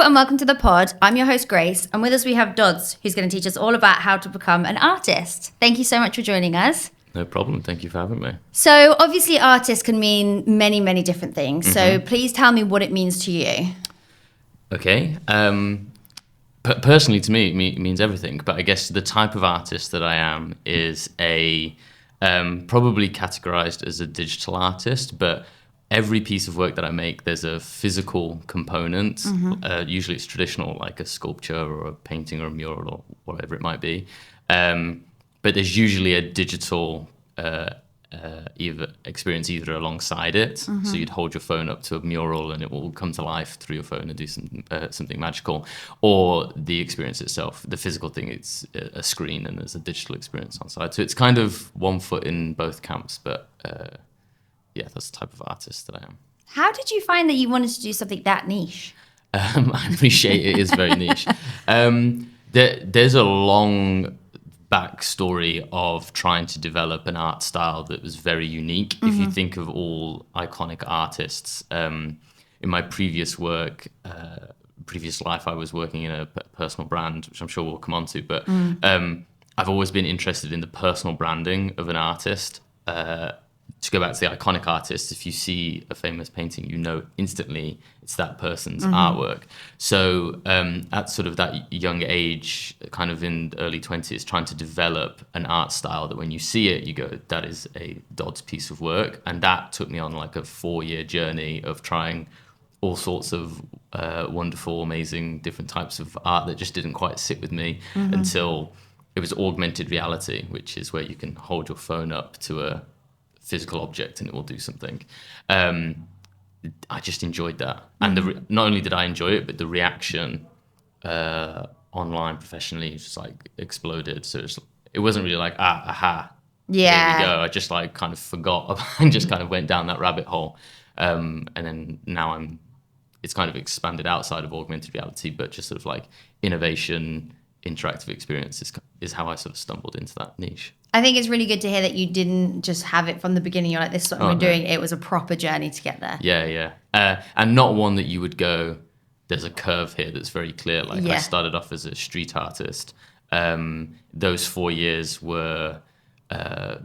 and welcome to the pod. I'm your host, Grace, and with us we have Doddz, who's going to teach us all about how to become an artist. Thank you so much for joining us. No problem. Thank you for having me. So obviously artist can mean many, many different things. So please tell me what it means to you. Okay. Personally, to me, it means everything. But I guess the type of artist that I am is probably categorized as a digital artist, but every piece of work that I make, there's a physical component. Usually it's traditional, like a sculpture or a painting or a mural or whatever it might be. But there's usually a digital experience either alongside it. So you'd hold your phone up to a mural and it will come to life through your phone and do something magical. Or the experience itself, the physical thing, it's a screen and there's a digital experience on side. So it's kind of one foot in both camps, but yeah, that's the type of artist that I am. How did you find that you wanted to do something that niche? I appreciate it is very niche. There's a long backstory of trying to develop an art style that was very unique. If you think of all iconic artists, in my previous work, previous life, I was working in a personal brand, which I'm sure we'll come on to, but I've always been interested in the personal branding of an artist. To go back to the iconic artists, if you see a famous painting, you know instantly it's that person's artwork. So at sort of that young age, kind of in the early 20s, trying to develop an art style that when you see it, you go, that is a Doddz piece of work. And that took me on like a 4-year journey of trying all sorts of wonderful, amazing, different types of art that just didn't quite sit with me until it was augmented reality, which is where you can hold your phone up to a physical object and it will do something. I just enjoyed that. And not only did I enjoy it, but the reaction online professionally just like exploded. So it wasn't really like, aha, Yeah. there we go. I just like kind of forgot and just kind of went down that rabbit hole. And then now it's kind of expanded outside of augmented reality, but just sort of like innovation, interactive experience is how I sort of stumbled into that niche. I think it's really good to hear that you didn't just have it from the beginning. You're like, this is what I'm doing. It was a proper journey to get there. Yeah. And not one that you would go, there's a curve here that's very clear. Like I started off as a street artist. Those 4 years were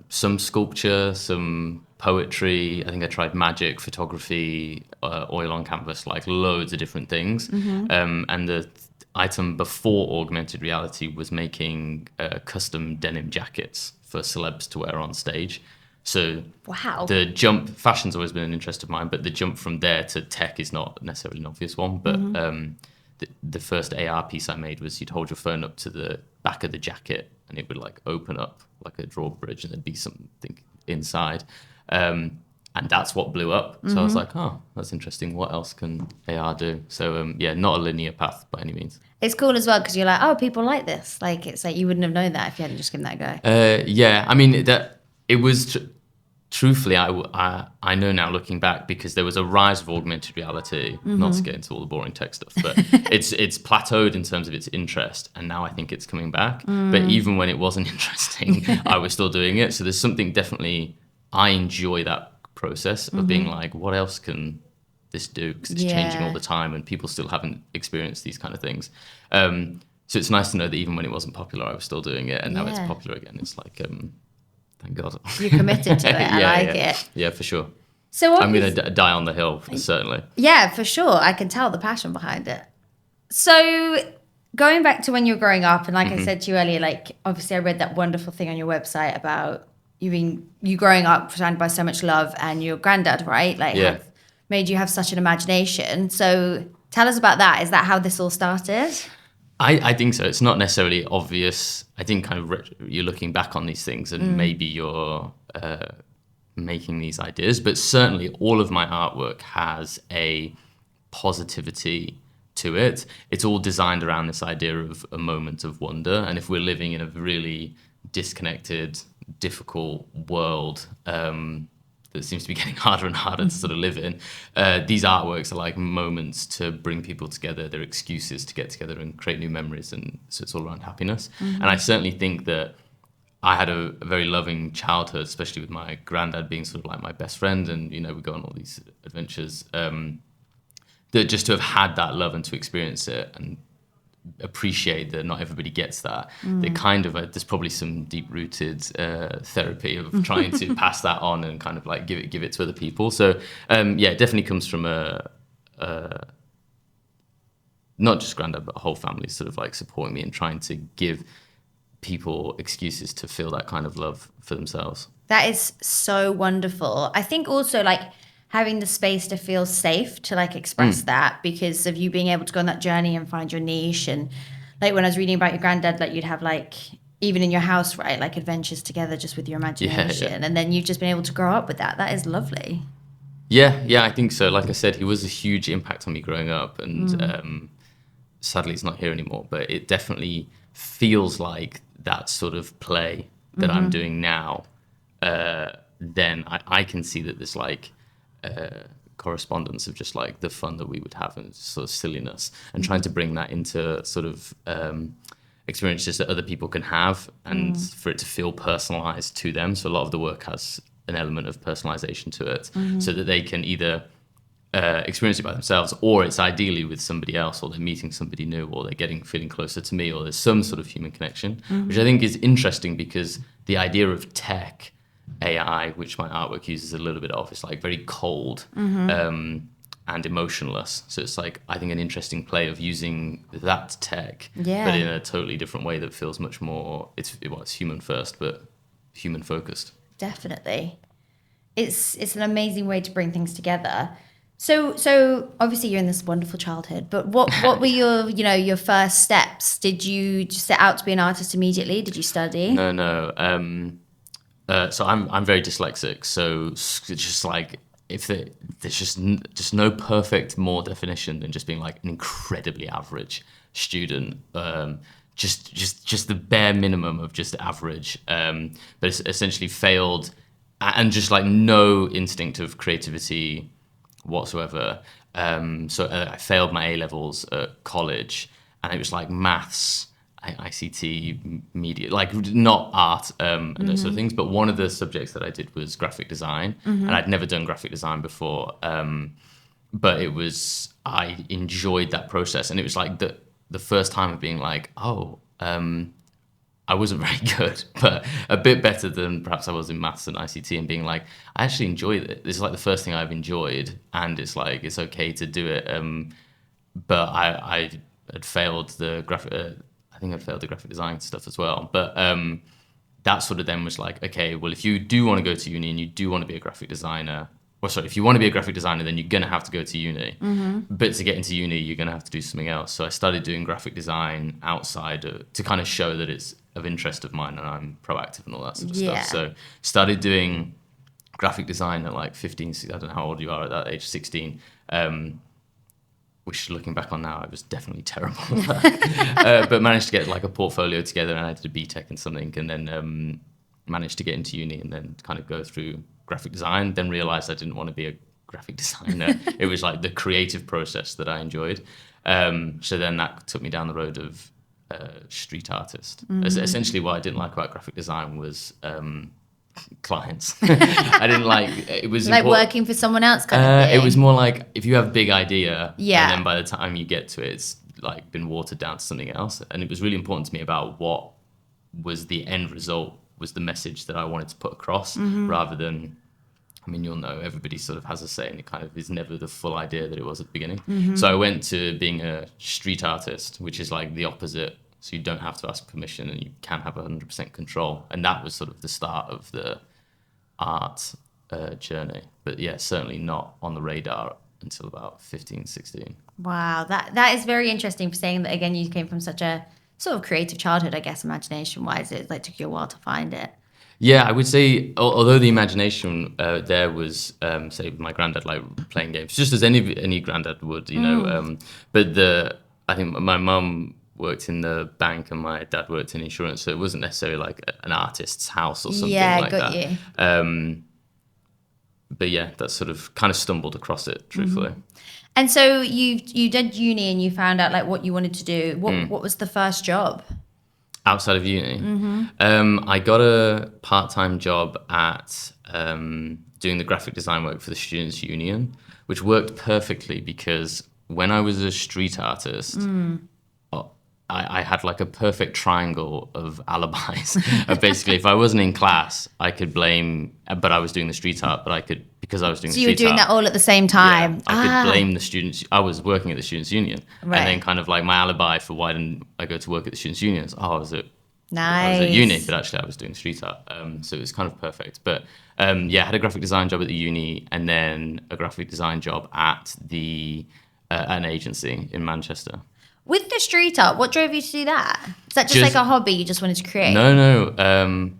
some sculpture, some poetry. I think I tried magic, photography, oil on canvas, like loads of different things. And the item before augmented reality was making custom denim jackets for celebs to wear on stage. So the jump, fashion's always been an interest of mine, but the jump from there to tech is not necessarily an obvious one. But the first AR piece I made was you'd hold your phone up to the back of the jacket and it would like open up like a drawbridge and there'd be something inside. And that's what blew up. So I was like, oh, that's interesting. What else can AR do? So yeah, not a linear path by any means. It's cool as well because you're like, oh, people like this. Like, it's like you wouldn't have known that if you hadn't just given that a go. Yeah, I mean, it was, truthfully, I know now looking back because there was a rise of augmented reality, not to get into all the boring tech stuff, but it's plateaued in terms of its interest. And now I think it's coming back. But even when it wasn't interesting, I was still doing it. So there's something definitely, I enjoy that process of being like, what else can this do? Because it's changing all the time and people still haven't experienced these kind of things. So it's nice to know that even when it wasn't popular, I was still doing it. And now it's popular again. It's like, thank God. You're committed to it. I like it. Yeah, for sure. So I'm going to die on the hill, certainly. Yeah, for sure. I can tell the passion behind it. So going back to when you were growing up, and like I said to you earlier, like obviously I read that wonderful thing on your website about you growing up surrounded by so much love and your granddad, right? Like made you have such an imagination. So tell us about that. Is that how this all started? I think so. It's not necessarily obvious. I think kind of you're looking back on these things and maybe you're making these ideas, but certainly all of my artwork has a positivity to it. It's all designed around this idea of a moment of wonder. And if we're living in a really disconnected, difficult world that seems to be getting harder and harder to sort of live in, these artworks are like moments to bring people together. They're excuses to get together and create new memories, and so it's all around happiness. And I certainly think that I had a very loving childhood, especially with my granddad being sort of like my best friend, and we go on all these adventures that just to have had that love and to experience it and appreciate that not everybody gets that. They kind of there's probably some deep-rooted therapy of trying to pass that on and kind of like give it to other people. So it definitely comes from a not just granddad but a whole family sort of like supporting me and trying to give people excuses to feel that kind of love for themselves. That is so wonderful. I think also like having the space to feel safe to like express that, because of you being able to go on that journey and find your niche. And like when I was reading about your granddad, like you'd have like, even in your house, right, like adventures together just with your imagination. And then you've just been able to grow up with that. That is lovely. Yeah, I think so. Like I said, he was a huge impact on me growing up, and sadly he's not here anymore, but it definitely feels like that sort of play that I'm doing now. Then I can see that there's like correspondence of just like the fun that we would have and sort of silliness, and trying to bring that into sort of experiences that other people can have, and for it to feel personalized to them. So a lot of the work has an element of personalization to it, so that they can either experience it by themselves, or it's ideally with somebody else, or they're meeting somebody new, or they're feeling closer to me, or there's some sort of human connection, which I think is interesting, because the idea of tech AI, which my artwork uses a little bit of, is like very cold and emotionless. So it's like, I think, an interesting play of using that tech, but in a totally different way that feels much more, it's human first, but human focused. Definitely. It's an amazing way to bring things together. So obviously you're in this wonderful childhood, but what were your first steps? Did you just set out to be an artist immediately? Did you study? No. So I'm very dyslexic. So it's just like, there's just no perfect more definition than just being like an incredibly average student. Just the bare minimum of just average. But it's essentially failed, and just like no instinct of creativity whatsoever. So I failed my A-levels at college, and it was like maths, ICT, media, like not art and those sort of things. But one of the subjects that I did was graphic design, and I'd never done graphic design before. But I enjoyed that process, and it was like the first time of being like, I wasn't very good, but a bit better than perhaps I was in maths and ICT, and being like, I actually enjoyed it. This is like the first thing I've enjoyed, and it's like, it's okay to do it. But I had failed the graphic, I think I'd failed the graphic design stuff as well. But that sort of then was like, okay, well, if you do want to go to uni and you do want to be a graphic designer, if you want to be a graphic designer, then you're going to have to go to uni. But to get into uni, you're going to have to do something else. So I started doing graphic design outside to kind of show that it's of interest of mine and I'm proactive and all that sort of stuff. So started doing graphic design at like 15, I don't know how old you are at that age, 16, which looking back on now, I was definitely terrible at that. But managed to get like a portfolio together, and I did a BTEC and something, and then managed to get into uni and then kind of go through graphic design, then realized I didn't want to be a graphic designer. It was like the creative process that I enjoyed. So then that took me down the road of street artist. Essentially what I didn't like about graphic design was clients. I didn't like, it was like working for someone else kind of thing. It was more like, if you have a big idea, and then by the time you get to it, it's like been watered down to something else. And it was really important to me about what was the end result, was the message that I wanted to put across, rather than, I mean, you'll know, everybody sort of has a say, and it kind of is never the full idea that it was at the beginning. So I went to being a street artist, which is like the opposite. So you don't have to ask permission, and you can have 100% control. And that was sort of the start of the art journey. But yeah, certainly not on the radar until about 15, 16. Wow, that is very interesting, for saying that, again, you came from such a sort of creative childhood, I guess, imagination-wise. It like took you a while to find it. Yeah, I would say, although the imagination there was, say, my granddad, like playing games, just as any granddad would, you know. But I think my mum worked in the bank and my dad worked in insurance, so it wasn't necessarily like an artist's house or something like that. Yeah, got you. But yeah, that sort of kind of stumbled across it, truthfully. And so you did uni and you found out like what you wanted to do. What was the first job? Outside of uni? I got a part-time job at doing the graphic design work for the Students' Union, which worked perfectly because when I was a street artist, I had like a perfect triangle of alibis. Basically, if I wasn't in class, I could blame, but I was doing the street art, but I could, because I was doing So the you were street doing art, that all at the same time. I could blame the students. I was working at the Students' Union. Right. And then kind of like my alibi for why didn't I go to work at the Students' Union is, I was at Nice. uni, but actually I was doing street art. So it was kind of perfect. But yeah, I had a graphic design job at the uni and then a graphic design job at an agency in Manchester. With the street art, what drove you to do that? Is that just like a hobby you just wanted to create? No.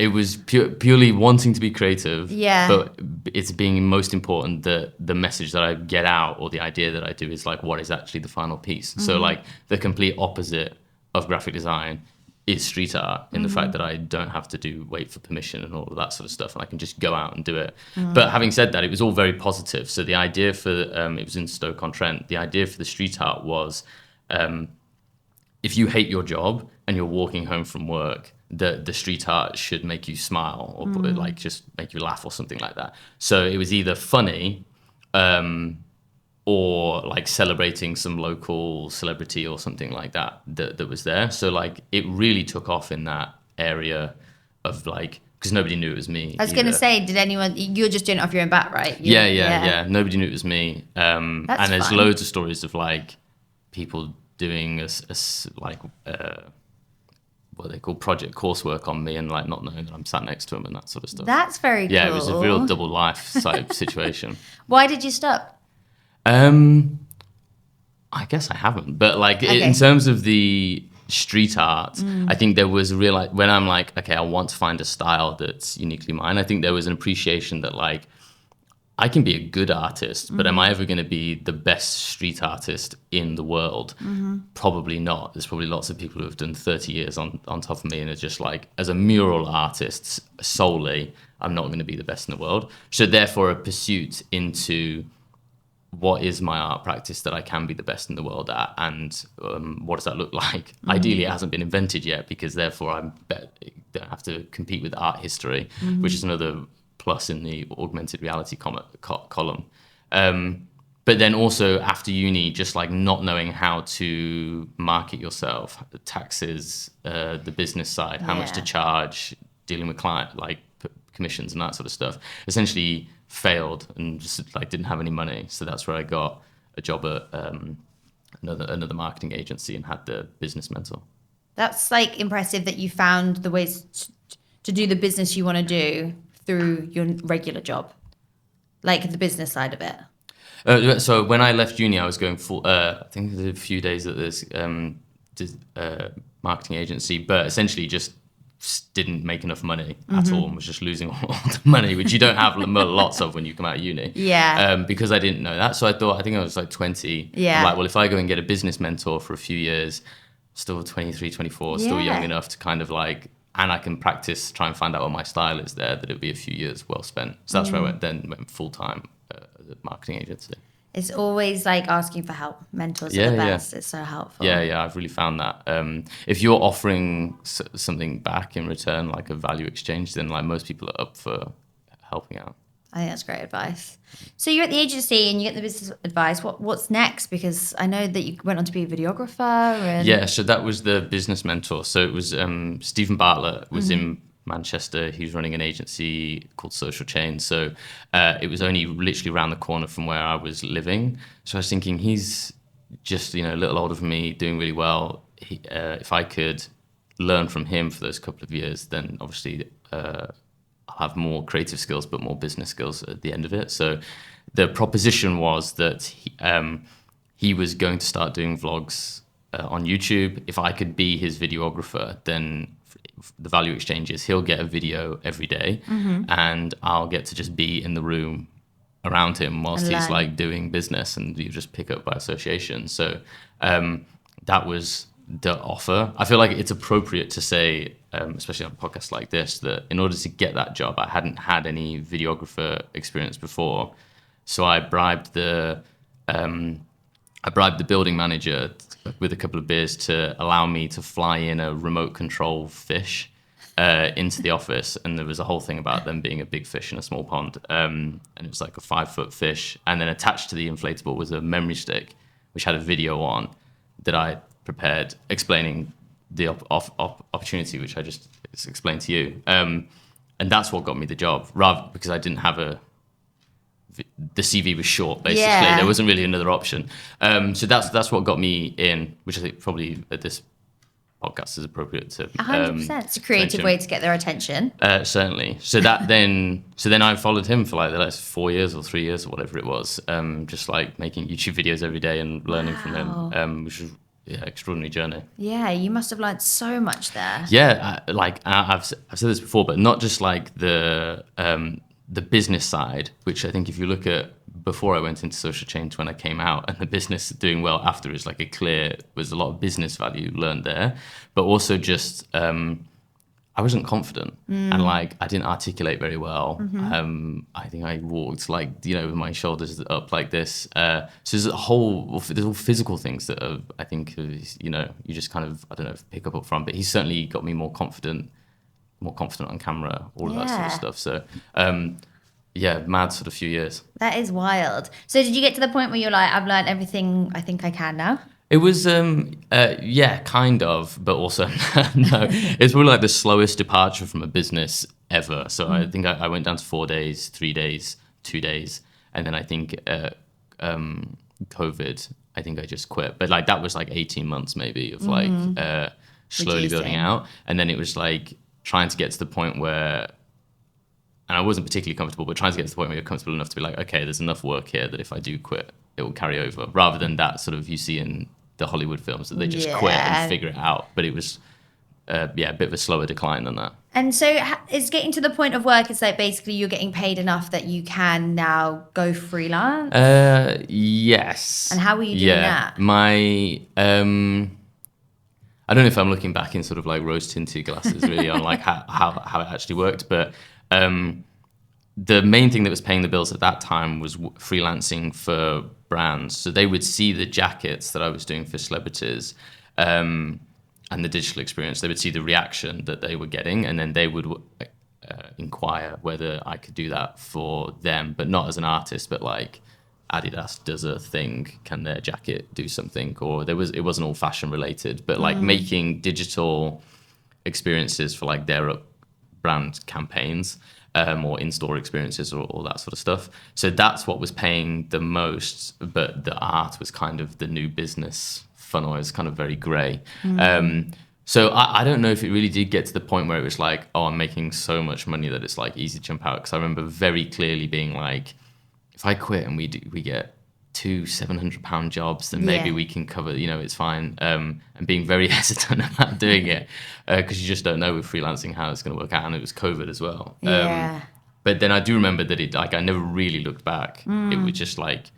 It was purely wanting to be creative. Yeah. But it's being most important that the message that I get out or the idea that I do is like what is actually the final piece. So like the complete opposite of graphic design is street art in the fact that I don't have to wait for permission and all of that sort of stuff, and I can just go out and do it. But having said that, it was all very positive. So the idea for it was in Stoke-on-Trent. The idea for the street art was, if you hate your job and you're walking home from work, the street art should make you smile or like just make you laugh or something like that. So it was either funny or like celebrating some local celebrity or something like that was there. So like it really took off in that area of like, because nobody knew it was me. I was going to say, did anyone, you're just doing it off your own bat, right? Yeah. Nobody knew it was me. And there's fun. loads of stories of like people doing what they call project coursework on me and like not knowing that I'm sat next to them and that sort of stuff. That's very cool. Yeah, it was a real double life type situation. Why did you stop? I guess I haven't, but like in terms of the street art, I think there was a real, like, when I'm like, okay, I want to find a style that's uniquely mine. I think there was an appreciation that like I can be a good artist, but am I ever going to be the best street artist in the world? Probably not. There's probably lots of people who have done 30 years on top of me and are just like, as a mural artist solely, I'm not going to be the best in the world. So therefore a pursuit into what is my art practice that I can be the best in the world at, and what does that look like? Ideally, it hasn't been invented yet, because therefore I don't have to compete with art history, which is another plus in the augmented reality column. But then also after uni, just like not knowing how to market yourself, the taxes, the business side, how much to charge, dealing with client commissions and that sort of stuff, essentially failed and just like didn't have any money. So that's where I got a job at another marketing agency and had the business mentor. That's like impressive that you found the ways to do the business you want to do through your regular job, like the business side of it. So when I left uni, I was going full, I think there's a few days at this marketing agency, but essentially just didn't make enough money at all and was just losing all the money, which you don't have lots of when you come out of uni. Yeah. Because I didn't know that. So I think I was like 20. Yeah. I'm like, well, if I go and get a business mentor for a few years, still 23, 24, still young enough to kind of like, and I can practice, try and find out what my style is there, that it'd be a few years well spent. So that's where I went full-time at the marketing agency. It's always like asking for help. Mentors are the best. It's so helpful. Yeah, I've really found that. If you're offering something back in return, like a value exchange, then like most people are up for helping out. I think that's great advice. So you're at the agency and you get the business advice. What's next? Because I know that you went on to be a videographer. And... Yeah, so that was the business mentor. So it was Steven Bartlett was in Manchester. He was running an agency called Social Chain. So it was only literally around the corner from where I was living. So I was thinking, he's just a little older than me, doing really well. If I could learn from him for those couple of years, then obviously I'll have more creative skills, but more business skills at the end of it. So the proposition was that he was going to start doing vlogs on YouTube. If I could be his videographer, then the value exchange is he'll get a video every day and I'll get to just be in the room around him whilst he's like doing business, and you just pick up by association. So that was the offer. I feel like it's appropriate to say, especially on a podcast like this, that in order to get that job, I hadn't had any videographer experience before. So I bribed the building manager with a couple of beers to allow me to fly in a remote control fish into the office. And there was a whole thing about them being a big fish in a small pond. And it was like a 5-foot fish. And then attached to the inflatable was a memory stick which had a video on that I prepared explaining the opportunity, which I just explained to you. And that's what got me the job, rather because I didn't have the CV was short, basically. Yeah. There wasn't really another option. So that's what got me in, which I think probably at this podcast is appropriate to 100%. It's a creative way to get their attention. Certainly. So then I followed him for like the last 4 years or 3 years or whatever it was, just like making YouTube videos every day and learning from him, which was extraordinary journey. Yeah, you must have learned so much there. Yeah, I've said this before, but not just like the business side, which I think if you look at before I went into social change, when I came out, and the business doing well after is like was a lot of business value learned there, but also just I wasn't confident and like I didn't articulate very well. I think I walked like with my shoulders up like this. So there's all physical things that I think you just kind of pick up front. But he's certainly got me more confident on camera, all of that sort of stuff. So. Mad sort of few years. That is wild. So did you get to the point where you're like, I've learned everything I think I can now? It was, kind of, but also no. It's probably like the slowest departure from a business ever. So I think I went down to 4 days, 3 days, 2 days. And then I think COVID, I think I just quit. But like that was like 18 months maybe of like slowly building out. And then it was like trying to get to the point where, and I wasn't particularly comfortable, but trying to get to the point where you're comfortable enough to be like, okay, there's enough work here that if I do quit, it will carry over, rather than that sort of you see in the Hollywood films that they just quit and figure it out. But it was, a bit of a slower decline than that. And so is getting to the point of work, it's like basically you're getting paid enough that you can now go freelance? Yes. And how were you doing that? I don't know if I'm looking back in sort of like rose-tinted glasses really on like how it actually worked, but the main thing that was paying the bills at that time was freelancing for brands. So they would see the jackets that I was doing for celebrities and the digital experience. They would see the reaction that they were getting, and then they would inquire whether I could do that for them, but not as an artist, but like Adidas does a thing, can their jacket do something? Or it wasn't all fashion related, but like making digital experiences for like their brand campaigns or in-store experiences or all that sort of stuff. So that's what was paying the most, but the art was kind of the new business funnel. It was kind of very grey. So I don't know if it really did get to the point where it was like, oh, I'm making so much money that it's like easy to jump out. Because I remember very clearly being like, if I quit and we get 2 £700 jobs, then maybe we can cover, it's fine. And being very hesitant about doing it because you just don't know with freelancing how it's going to work out. And it was COVID as well. But then I do remember that I never really looked back. It was just like,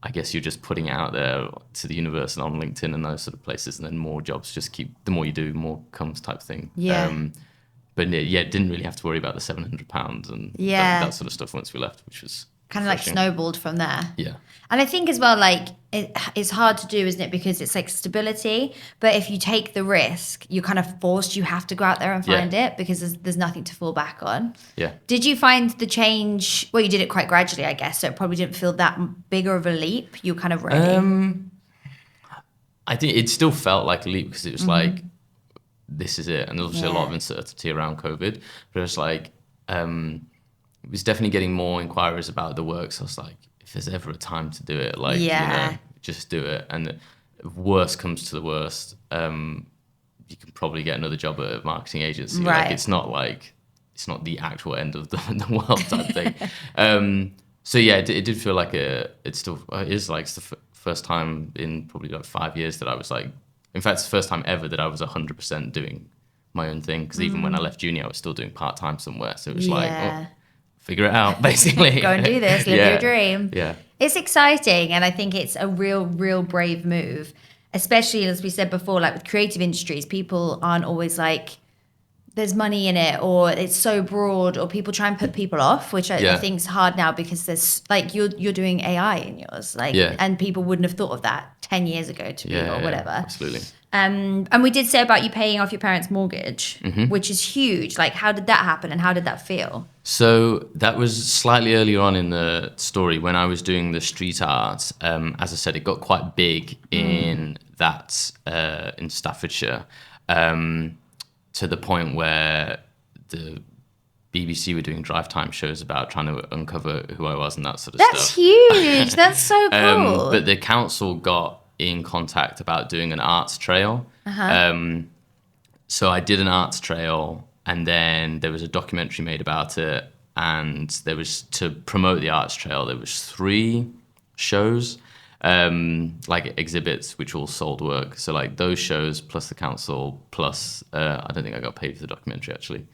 I guess you're just putting it out there to the universe and on LinkedIn and those sort of places. And then more jobs the more you do, more comes type thing. But it didn't really have to worry about the £700 and that sort of stuff once we left, which was kind of like snowballed from there. Yeah. And I think as well, like it's hard to do, isn't it? Because it's like stability. But if you take the risk, you're kind of forced, you have to go out there and find it because there's nothing to fall back on. Yeah. Did you find the change, well, you did it quite gradually, I guess. So it probably didn't feel that bigger of a leap. You were kind of ready. I think it still felt like a leap because it was like, this is it. And there was obviously a lot of uncertainty around COVID. But it was like, it was definitely getting more inquiries about the work. So I was like, if there's ever a time to do it, like, just do it. And if worst comes to the worst, you can probably get another job at a marketing agency. Right. Like, it's not the actual end of the world type thing. So yeah, it did feel like it's the first time in probably like 5 years that I was like, in fact, it's the first time ever that I was 100% doing my own thing. Because even when I left uni, I was still doing part-time somewhere. So it was like, oh, figure it out, basically. Go and do this, live your dream. Yeah. It's exciting, and I think it's a real brave move, especially as we said before, like with creative industries, people aren't always like, there's money in it, or it's so broad, or people try and put people off, which I think is hard now because there's like you're doing AI in yours, like, and people wouldn't have thought of that 10 years ago to me or whatever. Absolutely. And we did say about you paying off your parents' mortgage, which is huge. Like, how did that happen, and how did that feel? So that was slightly earlier on in the story when I was doing the street art. As I said, it got quite big in in Staffordshire, to the point where the BBC were doing drive time shows about trying to uncover who I was and that sort of stuff. That's huge. That's so cool. But the council got in contact about doing an arts trail. So I did an arts trail, and then there was a documentary made about it, and there was, to promote the arts trail, there was 3 shows, like exhibits, which all sold work. So like those shows plus the council plus I don't think I got paid for the documentary actually,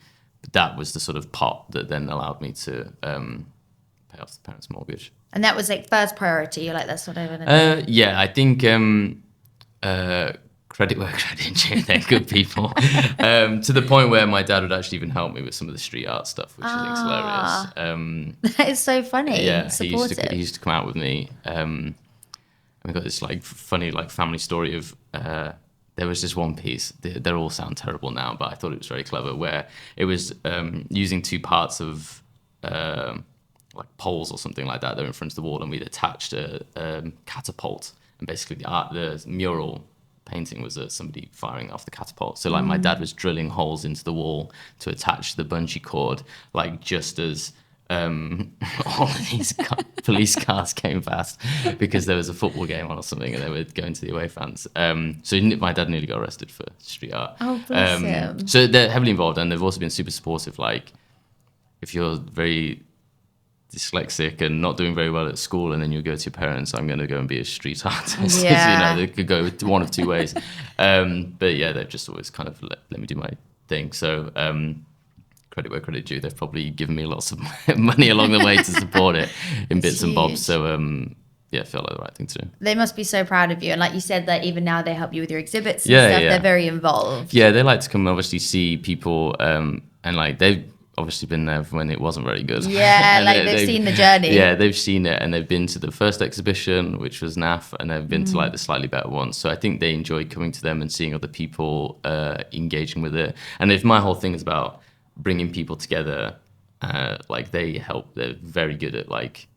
but that was the sort of pot that then allowed me to pay off the parents' mortgage. And that was like first priority. You're like, that's what I want to do. Yeah, I think credit where credit due. They're good people. To the point where my dad would actually even help me with some of the street art stuff, which I think is hilarious. That is so funny. Yeah, Supportive. he used to come out with me. And we got this like funny like family story of there was this one piece. They all sound terrible now, but I thought it was very clever. Where it was using 2 parts of like poles or something like that. They're in front of the wall, and we'd attached a catapult, and basically the mural painting was somebody firing off the catapult. So like my dad was drilling holes into the wall to attach the bungee cord, like just as all of these police cars came past because there was a football game on or something, and they were going to the away fans. So my dad nearly got arrested for street art. Oh, bless him. So they're heavily involved, and they've also been super supportive. Like if you're very dyslexic and not doing very well at school, and then you go to your parents, I'm going to go and be a street artist. They could go one of 2 ways. But yeah, they've just always kind of let me do my thing. So credit where credit due. They've probably given me lots of money along the way to support it in bits and bobs. So yeah, it felt like the right thing to do. They must be so proud of you. And like you said, that even now they help you with your exhibits and stuff. They're very involved. Yeah, they like to come and obviously see people, and like they've obviously been there when it wasn't very good. Yeah, like they've seen the journey. Yeah, they've seen it, and they've been to the first exhibition, which was NAF, and they've been to like the slightly better ones. So I think they enjoy coming to them and seeing other people engaging with it. And if my whole thing is about bringing people together, like they help. They're very good at like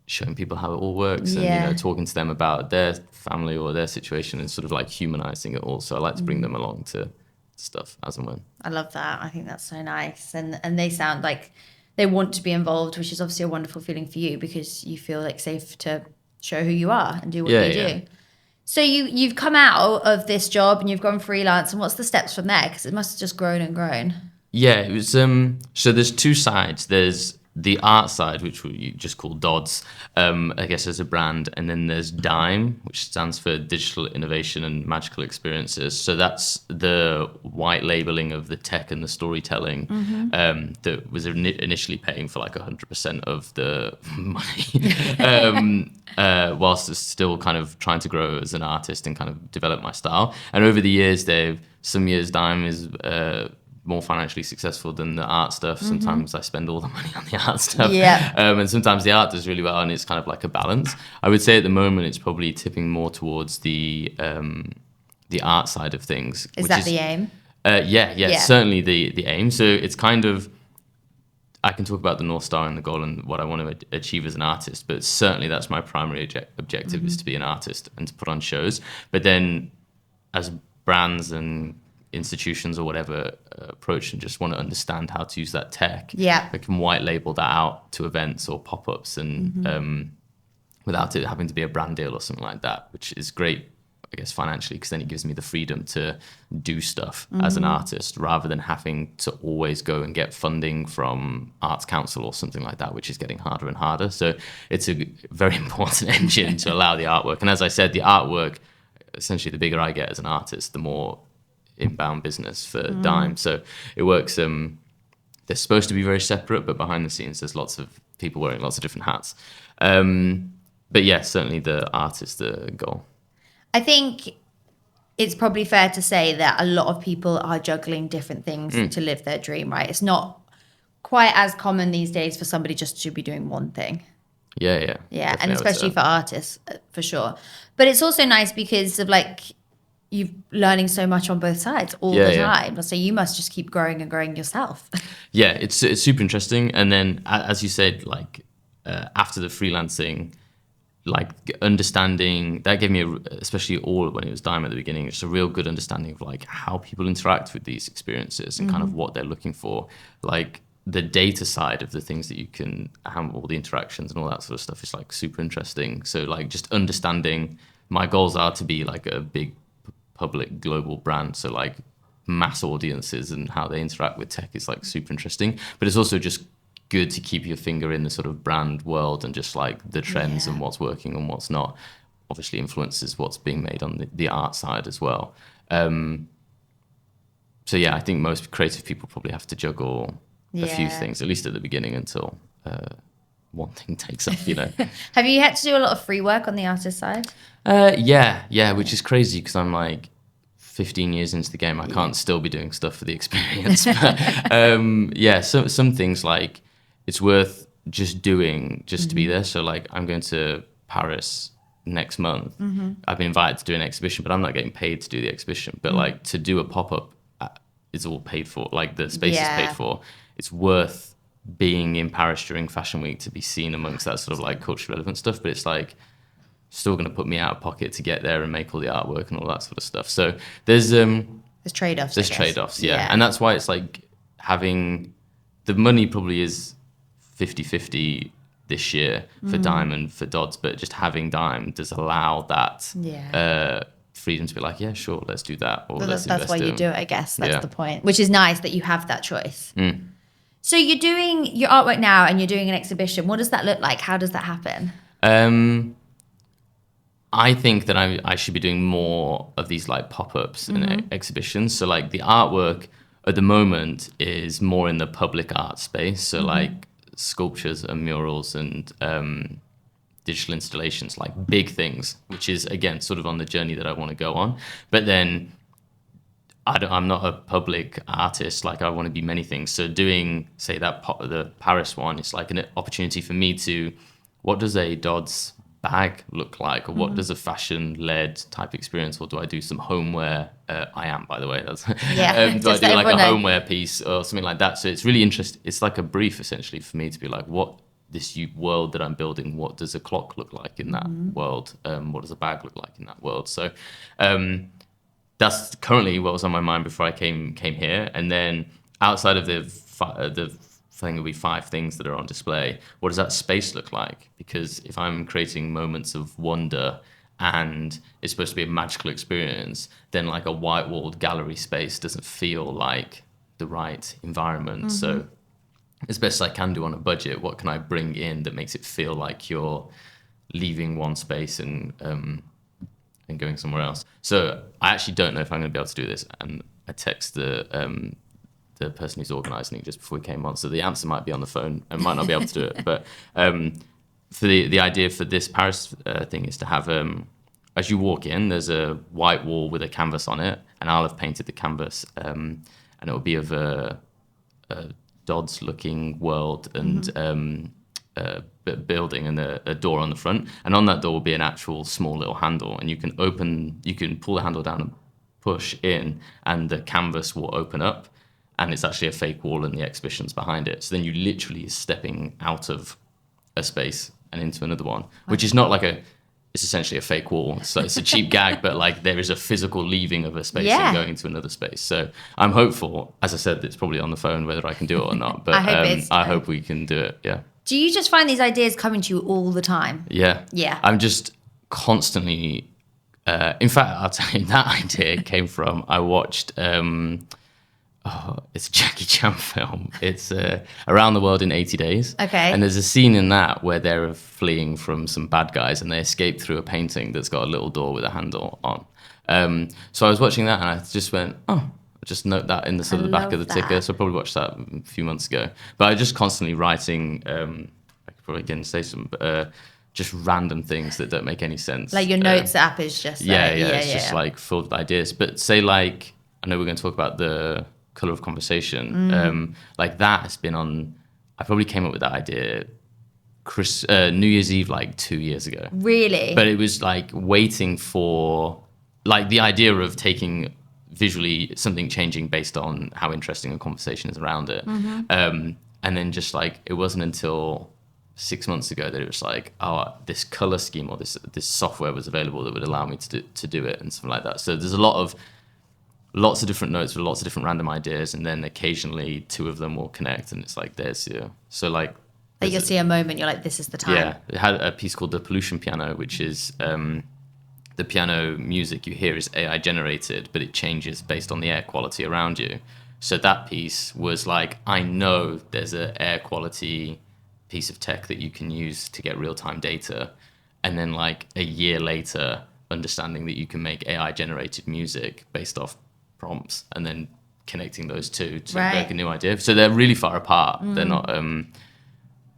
showing people how it all works, and talking to them about their family or their situation, and sort of like humanizing it all. So I like to bring them along to stuff as and when. I love that. I think that's so nice, and they sound like they want to be involved, which is obviously a wonderful feeling for you because you feel like safe to show who you are and do what you do. So you've come out of this job and you've gone freelance, and what's the steps from there? Because it must have just grown and grown. Yeah, it was. So there's 2 sides. There's the art side, which we just call Doddz, I guess, as a brand, and then there's DIME, which stands for Digital Innovation and Magical Experiences. So that's the white labeling of the tech and the storytelling that was initially paying for like 100% of the money, whilst it's still kind of trying to grow as an artist and kind of develop my style. And over the years, some years DIME is more financially successful than the art stuff. Sometimes I spend all the money on the art stuff. And sometimes the art does really well, and it's kind of like a balance. I would say at the moment it's probably tipping more towards the art side of things. Is that the aim? Yeah, certainly the aim. So it's kind of, I can talk about the North Star and the goal and what I want to achieve as an artist, but certainly that's my primary objective is to be an artist and to put on shows. But then as brands and institutions or whatever approach and just want to understand how to use that tech, I can white label that out to events or pop-ups, and without it having to be a brand deal or something like that, which is great, I guess, financially, because then it gives me the freedom to do stuff as an artist rather than having to always go and get funding from Arts Council or something like that, which is getting harder and harder. So it's a very important engine to allow the artwork. And as I said, the artwork, essentially the bigger I get as an artist, the more inbound business for DIME. So it works. They're supposed to be very separate, but behind the scenes there's lots of people wearing lots of different hats. But yeah, certainly the art is the goal. I think it's probably fair to say that a lot of people are juggling different things to live their dream, right? It's not quite as common these days for somebody just to be doing one thing. Yeah. Yeah, Definitely, and I would especially say. for artists, for sure. But it's also nice because of like you're learning so much on both sides all the Yeah. time. So you must just keep growing and growing yourself. Yeah, it's super interesting. And then, as you said, like after the freelancing, like understanding that gave me, especially all when it was Dime at the beginning, just a real good understanding of like how people interact with these experiences and kind of what they're looking for. Like the data side of the things that you can handle, all the interactions and all that sort of stuff is like super interesting. So like just understanding, my goals are to be like a big public global brand. So like mass audiences and how they interact with tech is like super interesting. But it's also just good to keep your finger in the sort of brand world and just like the trends and what's working and what's not. Obviously influences what's being made on the art side as well. So yeah, I think most creative people probably have to juggle a few things, at least at the beginning, until one thing takes off, you know. Have you had to do a lot of free work on the artist side? Yeah, which is crazy because I'm like 15 years into the game. I can't still be doing stuff for the experience. But yeah, so some things like it's worth just doing just to be there. So like I'm going to Paris next month. I've been invited to do an exhibition, but I'm not getting paid to do the exhibition. But like to do a pop-up is all paid for. Like the space is paid for. It's worth being in Paris during Fashion Week to be seen amongst that sort of like culturally relevant stuff. But it's like still going to put me out of pocket to get there and make all the artwork and all that sort of stuff. So there's trade-offs. There's trade-offs, yeah. And that's why it's like having the money probably is 50-50 this year for Dime and for Doddz, but just having Dime does allow that freedom to be like, yeah, sure, let's do that. Or That's why you do it, I guess. That's the point. Which is nice that you have that choice. So you're doing your artwork now and you're doing an exhibition. What does that look like? How does that happen? I think that I should be doing more of these like pop-ups and exhibitions. So like the artwork at the moment is more in the public art space. So like sculptures and murals and digital installations, like big things, which is again sort of on the journey that I want to go on. But then I'm not a public artist. Like I want to be many things. So doing, say the Paris one, it's like an opportunity for me to, what does a Doddz bag look like, or what does a fashion-led type experience, or do I do some homeware? I am, by the way. That's, do I do like a homeware piece or something like that? So it's really interesting. It's like a brief essentially for me to be like, what this world that I'm building, what does a clock look like in that world? What does a bag look like in that world? So that's currently what was on my mind before I came here. And then outside of the thing will be 5 things that are on display. What does that space look like? Because if I'm creating moments of wonder and it's supposed to be a magical experience, then like a white-walled gallery space doesn't feel like the right environment. So as best I can do on a budget, what can I bring in that makes it feel like you're leaving one space and going somewhere else? So I actually don't know if I'm going to be able to do this. And I text the person who's organising it just before we came on. So the answer might be on the phone. I might not be able to do it. But for the idea for this Paris thing is to have, as you walk in, there's a white wall with a canvas on it. And I'll have painted the canvas. And it will be of a Doddz-looking world and building and a door on the front. And on that door will be an actual small little handle. And you can pull the handle down and push in and the canvas will open up. And it's actually a fake wall and the exhibition's behind it. So then you literally is stepping out of a space and into another one, which is not like it's essentially a fake wall. So it's a cheap gag, but like there is a physical leaving of a space and going into another space. So I'm hopeful, as I said, it's probably on the phone whether I can do it or not, but I hope we can do it. Yeah. Do you just find these ideas coming to you all the time? Yeah. Yeah. I'm just constantly, in fact, I'll tell you that idea came from, I watched, it's a Jackie Chan film. It's Around the World in 80 Days. Okay. And there's a scene in that where they're fleeing from some bad guys and they escape through a painting that's got a little door with a handle on. So I was watching that and I just went, I'll just note that in the sort of the back of the ticker. So I probably watched that a few months ago. But I just constantly writing, I could probably again say some, just random things that don't make any sense. Like your notes app is just it's just like filled with ideas. But say like, I know we're going to talk about the color of conversation. Like that has been on, I probably came up with that idea New Year's Eve like 2 years ago. Really? But it was like waiting for like the idea of taking visually something changing based on how interesting a conversation is around it. And then just like, it wasn't until 6 months ago that it was like, oh, this color scheme or this software was available that would allow me to do it and something like that. So there's lots of different notes with lots of different random ideas, and then occasionally two of them will connect, and it's like there's so like you'll see a moment, you're like, this is the time. Yeah, it had a piece called the pollution piano, which is the piano music you hear is AI generated, but it changes based on the air quality around you. So that piece was like, I know there's an air quality piece of tech that you can use to get real-time data, and then like a year later understanding that you can make AI generated music based off prompts and then connecting those two to make a new idea. So they're really far apart. They're not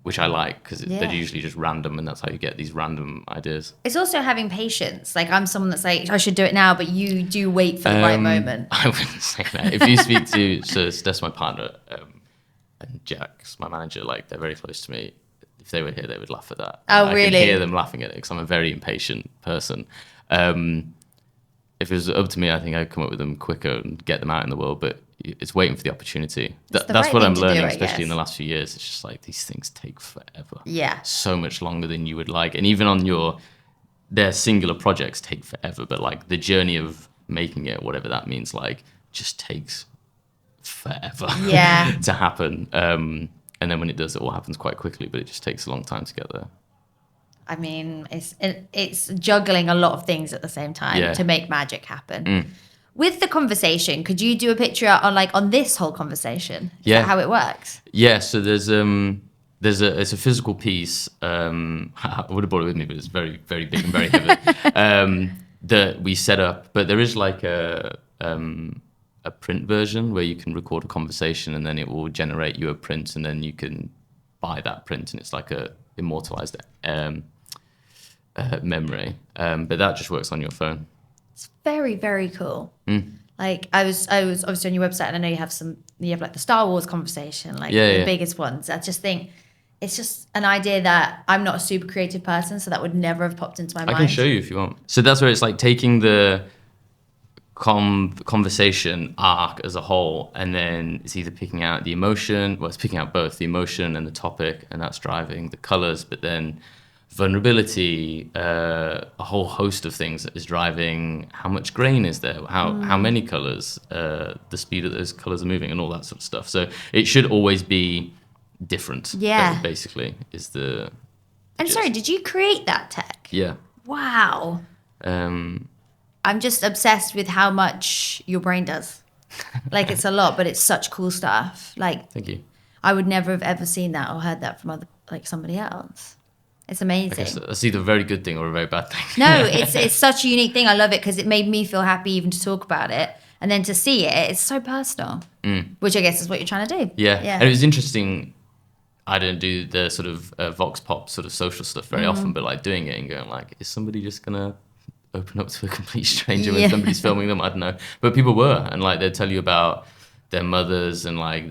which I like, because they're usually just random, and that's how you get these random ideas. It's also having patience. Like, I'm someone that's like, I should do it now, but you do wait for the right moment. I wouldn't say that. If you speak to, so Steph's my partner, and Jack's my manager, like, they're very close to me. If they were here, they would laugh at that. Oh, really? I can hear them laughing at it, because I'm a very impatient person. If it was up to me, I think I'd come up with them quicker and get them out in the world, but it's waiting for the opportunity. That's what I'm learning, especially in the last few years. It's just like, these things take forever. Yeah. So much longer than you would like. And even on their singular projects take forever, but like the journey of making it, whatever that means, like, just takes forever to happen. And then when it does, it all happens quite quickly, but it just takes a long time to get there. I mean, it's juggling a lot of things at the same time to make magic happen. With the conversation, could you do a picture on this whole conversation? Is that how it works? Yeah. So it's a physical piece. I would have brought it with me, but it's very, very big and very heavy. That we set up, but there is like a print version where you can record a conversation and then it will generate you a print, and then you can buy that print, and it's like a immortalized memory. But that just works on your phone. It's very, very cool. Like I was obviously on your website, and I know you have like the Star Wars conversation, like the biggest ones. I just think it's just an idea that I'm not a super creative person, so that would never have popped into my mind. I can show you if you want. So that's where it's like taking the conversation arc as a whole, and then it's either picking out the emotion, well, it's picking out both the emotion and the topic, and that's driving the colors, but then vulnerability, a whole host of things that is driving how much grain is there, how many colors, the speed of those colors are moving, and all that sort of stuff. So it should always be different. Basically is the and sorry, did you create that tech? Yeah. Wow. I'm just obsessed with how much your brain does. Like, it's a lot, but it's such cool stuff. Like, thank you. I would never have ever seen that or heard that from somebody else. It's amazing. I guess that's either a very good thing or a very bad thing. No, it's such a unique thing. I love it because it made me feel happy even to talk about it. And then to see it, it's so personal, which I guess is what you're trying to do. Yeah. And it was interesting. I don't do the sort of vox pop sort of social stuff very often, but like doing it and going like, is somebody just going to open up to a complete stranger when somebody's filming them? I don't know. But people were, and like they'd tell you about their mothers, and like,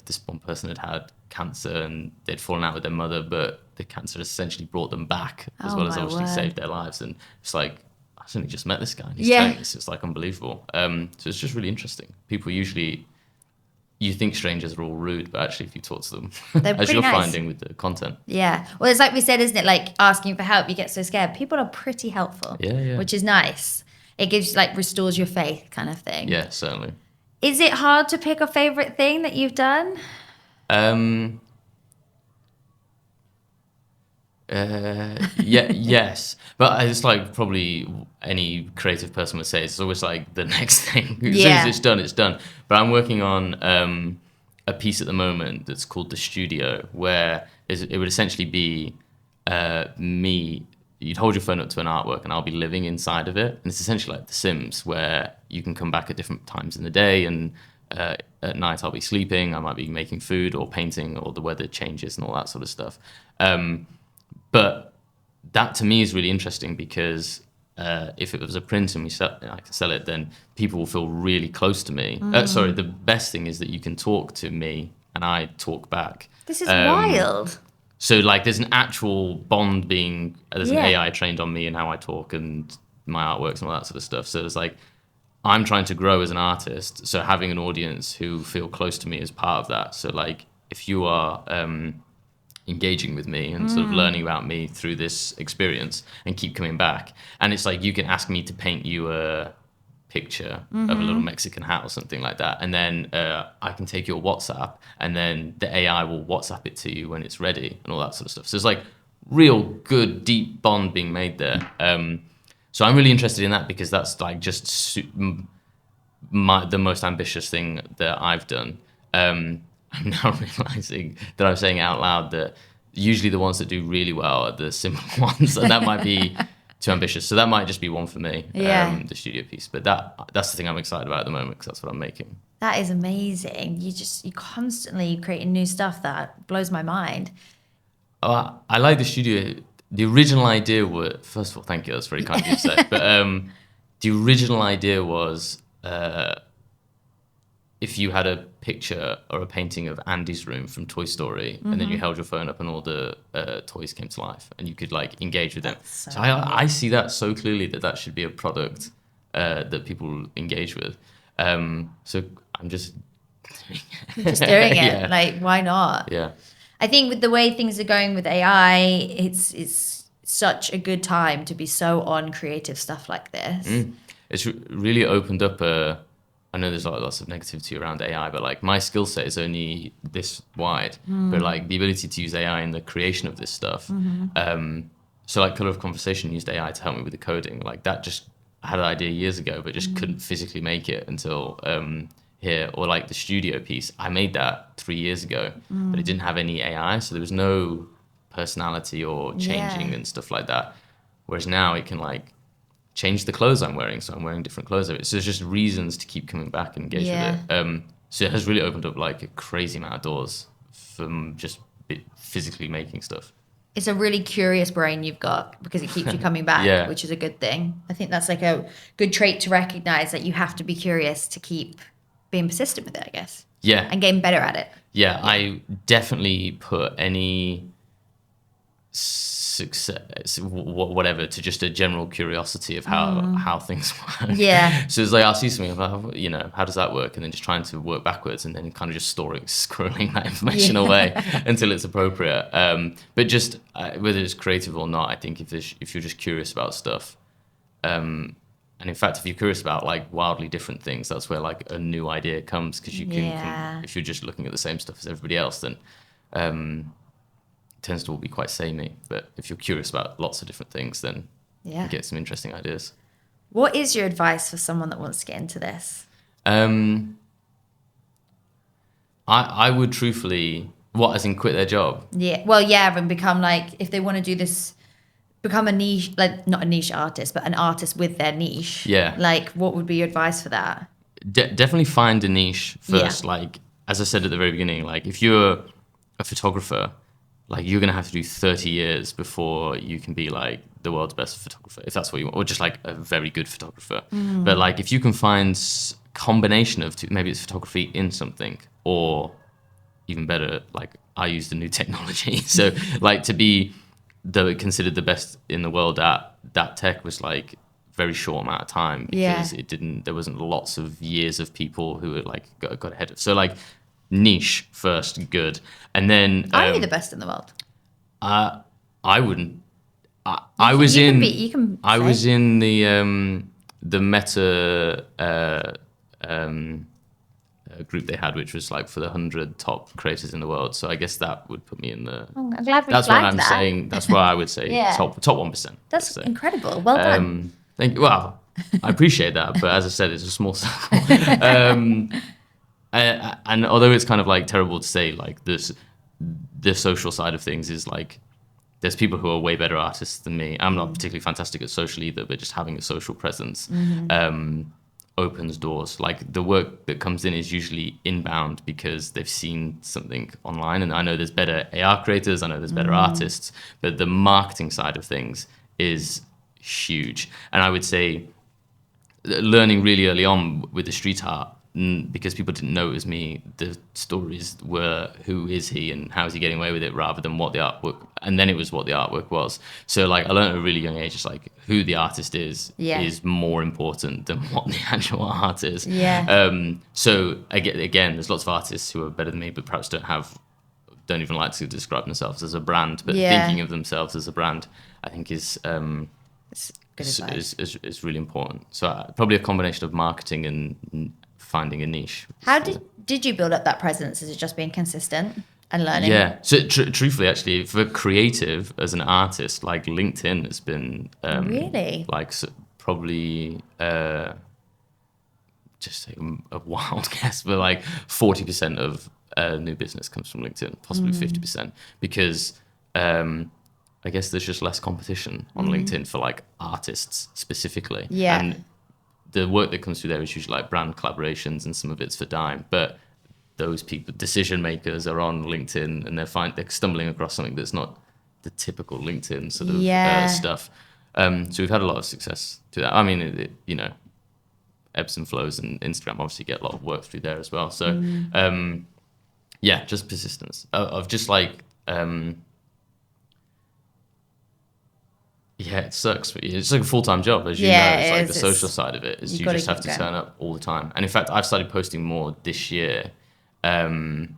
this one person had cancer and they'd fallen out with their mother, but the cancer essentially brought them back, as well as obviously saved their lives. And it's like, I suddenly just met this guy, and he's famous. It's like unbelievable. So it's just really interesting. People usually, you think strangers are all rude, but actually if you talk to them, as you're finding with the content. Yeah. Well, it's like we said, isn't it? Like asking for help, you get so scared. People are pretty helpful, which is nice. It gives, like, restores your faith kind of thing. Yeah, certainly. Is it hard to pick a favorite thing that you've done? Yes, but it's like probably any creative person would say, it's always like the next thing. As soon as it's done, it's done. But I'm working on a piece at the moment that's called The Studio, where it would essentially be me. You'd hold your phone up to an artwork, and I'll be living inside of it. And it's essentially like The Sims, where you can come back at different times in the day, and at night I'll be sleeping, I might be making food or painting, or the weather changes and all that sort of stuff. But that to me is really interesting because if it was a print and I can sell it, then people will feel really close to me. Sorry, the best thing is that you can talk to me and I talk back. This is wild. So like there's an actual bond there's an AI trained on me and how I talk and my artworks and all that sort of stuff. So it's like, I'm trying to grow as an artist. So having an audience who feel close to me is part of that. So like if you are engaging with me and sort of learning about me through this experience and keep coming back, and it's like you can ask me to paint you a picture of a little Mexican hat or something like that, and then I can take your WhatsApp and then the AI will WhatsApp it to you when it's ready and all that sort of stuff. So it's like real good deep bond being made there. So I'm really interested in that because that's like just the most ambitious thing that I've done. I'm now realizing that I'm saying out loud that usually the ones that do really well are the simple ones, and that might be too ambitious. So that might just be one for me, the studio piece. But that's the thing I'm excited about at the moment because that's what I'm making. That is amazing. You constantly creating new stuff that blows my mind. I like the studio. The original idea was, first of all, thank you, that's very kind of you to say. But the original idea was if you had a picture or a painting of Andy's room from Toy Story, and then you held your phone up and all the toys came to life, and you could like engage with them. So I see that so clearly that should be a product that people engage with. So I'm just doing it. Like, why not? Yeah. I think with the way things are going with AI, it's such a good time to be so on creative stuff like this. It's really opened up I know there's lots of negativity around AI, but like my skill set is only this wide. But like the ability to use AI in the creation of this stuff. So like Color of Conversation used AI to help me with the coding. Like that just I had an idea years ago, but just couldn't physically make it until here. Or like the studio piece, I made that 3 years ago, but it didn't have any AI, so there was no personality or changing and stuff like that. Whereas now it can like change the clothes I'm wearing, so I'm wearing different clothes of it. So there's just reasons to keep coming back and engage with it. So it has really opened up like a crazy amount of doors from just physically making stuff. It's a really curious brain you've got because it keeps you coming back, which is a good thing. I think that's like a good trait to recognize, that you have to be curious to keep being persistent with it, I guess. Yeah. And getting better at it. Yeah, I definitely put any success, whatever, to just a general curiosity of how things work. Yeah. So it's like I'll see something about, how does that work, and then just trying to work backwards, and then kind of just squirreling that information away until it's appropriate. But just whether it's creative or not, I think if you're just curious about stuff, and in fact, if you're curious about like wildly different things, that's where like a new idea comes, because you can, if you're just looking at the same stuff as everybody else, then it tends to all be quite samey. But if you're curious about lots of different things, then you get some interesting ideas. What is your advice for someone that wants to get into this? I would truthfully, as in quit their job? Yeah, well, and become like, if they want to do this, become a niche, like not a niche artist, but an artist with their niche. Yeah. Like, what would be your advice for that? Definitely find a niche first. Like, as I said at the very beginning, like if you're a photographer, like you're going to have to do 30 years before you can be like the world's best photographer, if that's what you want, or just like a very good photographer. But like if you can find combination of two, maybe it's photography in something, or even better, like I use the new technology. So like to be considered the best in the world at that tech was like very short amount of time, because there wasn't lots of years of people who were like got ahead of. So like niche first, good. And then are you the best in the world? I wouldn't. I was in the Meta group they had, which was like for the 100 top creators in the world. So I guess that would put me in the. I'm glad we that's what I'm that. saying. That's what I would say. top 1%. That's incredible. Well done. Thank you. Well, I appreciate that, but as I said, it's a small circle. And although it's kind of like terrible to say, like the social side of things is like, there's people who are way better artists than me. I'm not particularly fantastic at social either, but just having a social presence, opens doors. Like the work that comes in is usually inbound because they've seen something online. And I know there's better AR creators, I know there's better artists, but the marketing side of things is huge. And I would say learning really early on with the street art, because people didn't know it was me, the stories were who is he and how is he getting away with it, rather than what the artwork, and then it was what the artwork was. So like I learned at a really young age, it's like who the artist is more important than what the actual art is. So again, there's lots of artists who are better than me, but perhaps don't even like to describe themselves as a brand, but thinking of themselves as a brand, I think is really important. So probably a combination of marketing and finding a niche. How did you build up that presence? Is it just being consistent and learning? Yeah. So truthfully, actually, for creative as an artist, like LinkedIn has been really like probably just a wild guess, but like 40% of new business comes from LinkedIn, possibly 50%, because I guess there's just less competition on LinkedIn for like artists specifically. Yeah. And the work that comes through there is usually like brand collaborations, and some of it's for dime. But those people, decision makers, are on LinkedIn, and they're stumbling across something that's not the typical LinkedIn sort of stuff. So we've had a lot of success to that. I mean, it ebbs and flows, and Instagram obviously get a lot of work through there as well. So just persistence of just like. Yeah, it sucks. It's like a full-time job, as you know. It's like the social side of it is you just have to turn up all the time. And in fact, I've started posting more this year, and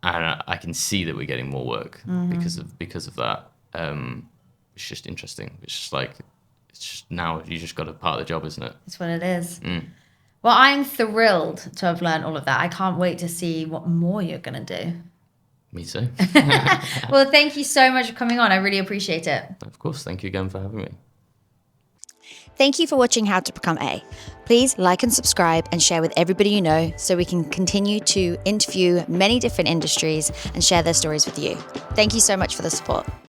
I can see that we're getting more work because of that. It's just interesting. It's just now you just got a part of the job, isn't it? That's what it is. Well, I'm thrilled to have learned all of that. I can't wait to see what more you're going to do. Me too. Well, thank you so much for coming on. I really appreciate it. Of course. Thank you again for having me. Thank you for watching How to Become A. Please like and subscribe and share with everybody you know so we can continue to interview many different industries and share their stories with you. Thank you so much for the support.